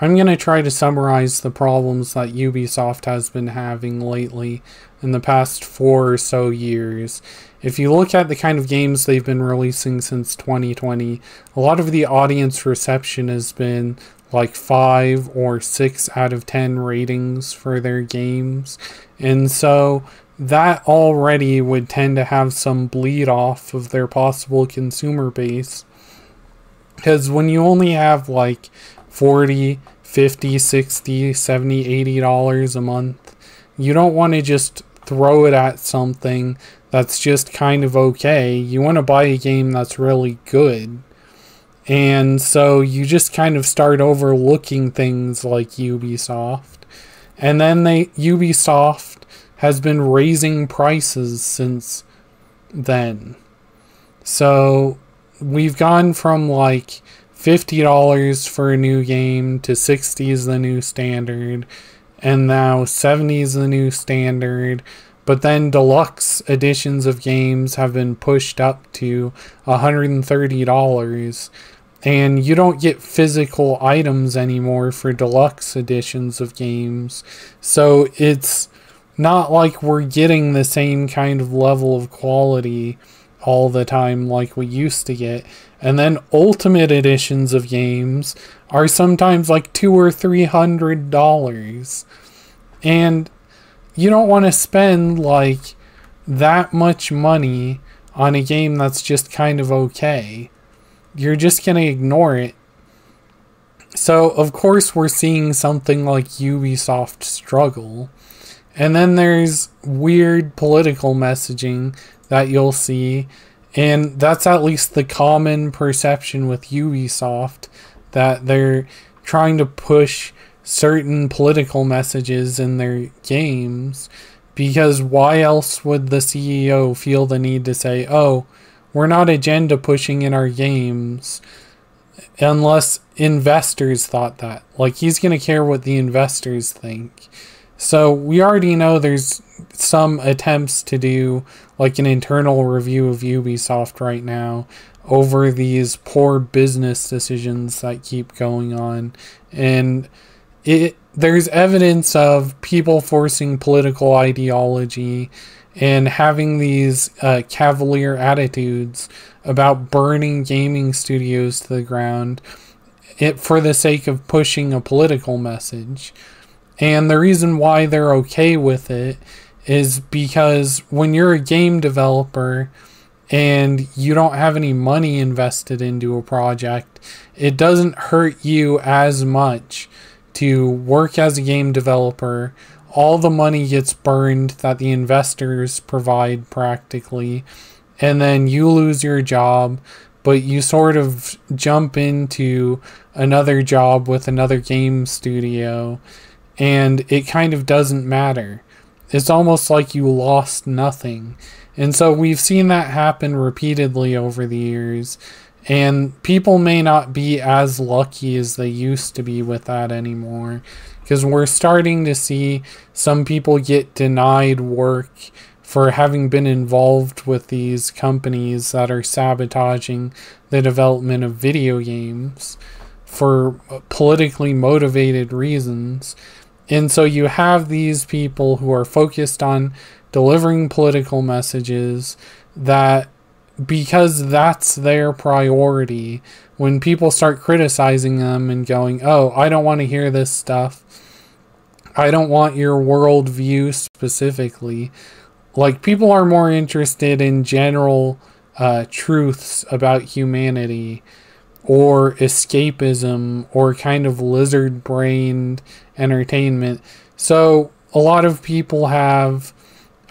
I'm going to try to summarize the problems that Ubisoft has been having lately in the past 4 or so years. If you look at the kind of games they've been releasing since 2020, a lot of the audience reception has been like 5 or 6 out of 10 ratings for their games. And so that already would tend to have some bleed off of their possible consumer base. Because when you only have like 40, 50, 60, 70, $80 a month, you don't want to just throw it at something that's just kind of okay. You want to buy a game that's really good. And so you just kind of start overlooking things like Ubisoft. And then Ubisoft has been raising prices since then. So we've gone from like $50 for a new game to $60 is the new standard, and now $70 is the new standard. But then deluxe editions of games have been pushed up to $130, and you don't get physical items anymore for deluxe editions of games. So it's not like we're getting the same kind of level of quality all the time like we used to get. And then ultimate editions of games are sometimes like $200 or $300. And you don't want to spend like that much money on a game that's just kind of okay. You're just going to ignore it. So of course we're seeing something like Ubisoft struggle. And then there's weird political messaging that you'll see, and that's at least the common perception with Ubisoft, that they're trying to push certain political messages in their games, because why else would the CEO feel the need to say, oh, we're not agenda pushing in our games, unless investors thought that. Like, he's going to care what the investors think. So we already know there's some attempts to do like an internal review of Ubisoft right now over these poor business decisions that keep going on. And there's evidence of people forcing political ideology and having these cavalier attitudes about burning gaming studios to the ground for the sake of pushing a political message. And the reason why they're okay with it is because when you're a game developer and you don't have any money invested into a project, it doesn't hurt you as much to work as a game developer. All the money gets burned that the investors provide practically, and then you lose your job, but you sort of jump into another job with another game studio, and it kind of doesn't matter. It's almost like you lost nothing. And so we've seen that happen repeatedly over the years, and people may not be as lucky as they used to be with that anymore, because we're starting to see some people get denied work for having been involved with these companies that are sabotaging the development of video games for politically motivated reasons. And so you have these people who are focused on delivering political messages that, because that's their priority, when people start criticizing them and going, oh, I don't want to hear this stuff, I don't want your worldview specifically. Like, people are more interested in general truths about humanity, or escapism, or kind of lizard-brained entertainment. So a lot of people have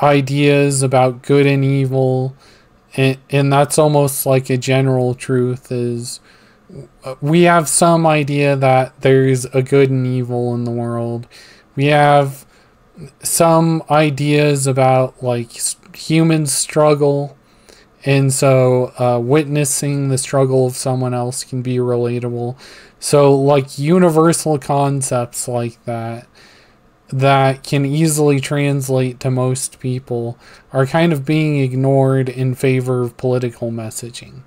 ideas about good and evil, and that's almost like a general truth. Is we have some idea that there's a good and evil in the world. We have some ideas about like human struggle, and so witnessing the struggle of someone else can be relatable. So like universal concepts like that can easily translate to most people are kind of being ignored in favor of political messaging.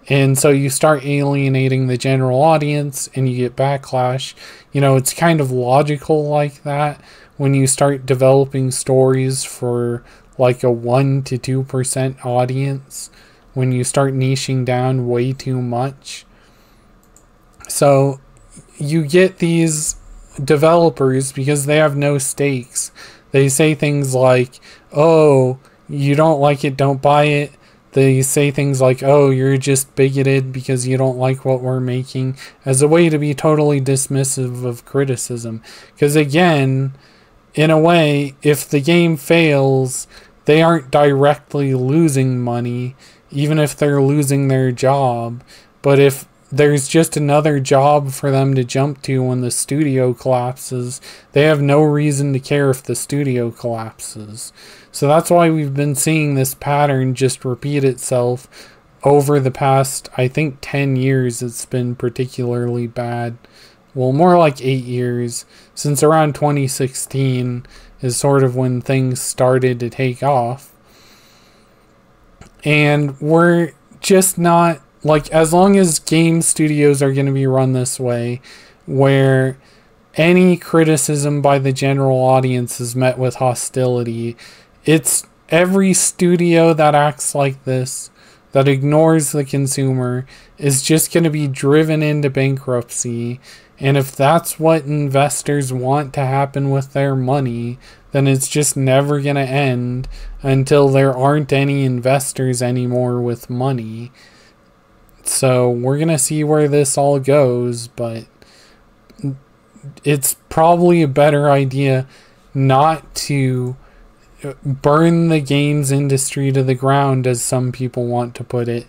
And so you start alienating the general audience and you get backlash. You know, it's kind of logical like that when you start developing stories for like a 1 to 2% audience, when you start niching down way too much. So you get these developers, because they have no stakes, they say things like, oh, you don't like it, don't buy it. They say things like, oh, you're just bigoted because you don't like what we're making, as a way to be totally dismissive of criticism. Because again, in a way, if the game fails, they aren't directly losing money, even if they're losing their job. But if there's just another job for them to jump to when the studio collapses, they have no reason to care if the studio collapses. So that's why we've been seeing this pattern just repeat itself over the past, I think, 10 years. It's been particularly bad. Well, more like 8 years, since around 2016 is sort of when things started to take off. And we're just not, like, as long as game studios are going to be run this way, where any criticism by the general audience is met with hostility, it's every studio that acts like this, that ignores the consumer, is just going to be driven into bankruptcy. And if that's what investors want to happen with their money, then it's just never going to end until there aren't any investors anymore with money. So we're going to see where this all goes, but it's probably a better idea not to burn the games industry to the ground, as some people want to put it,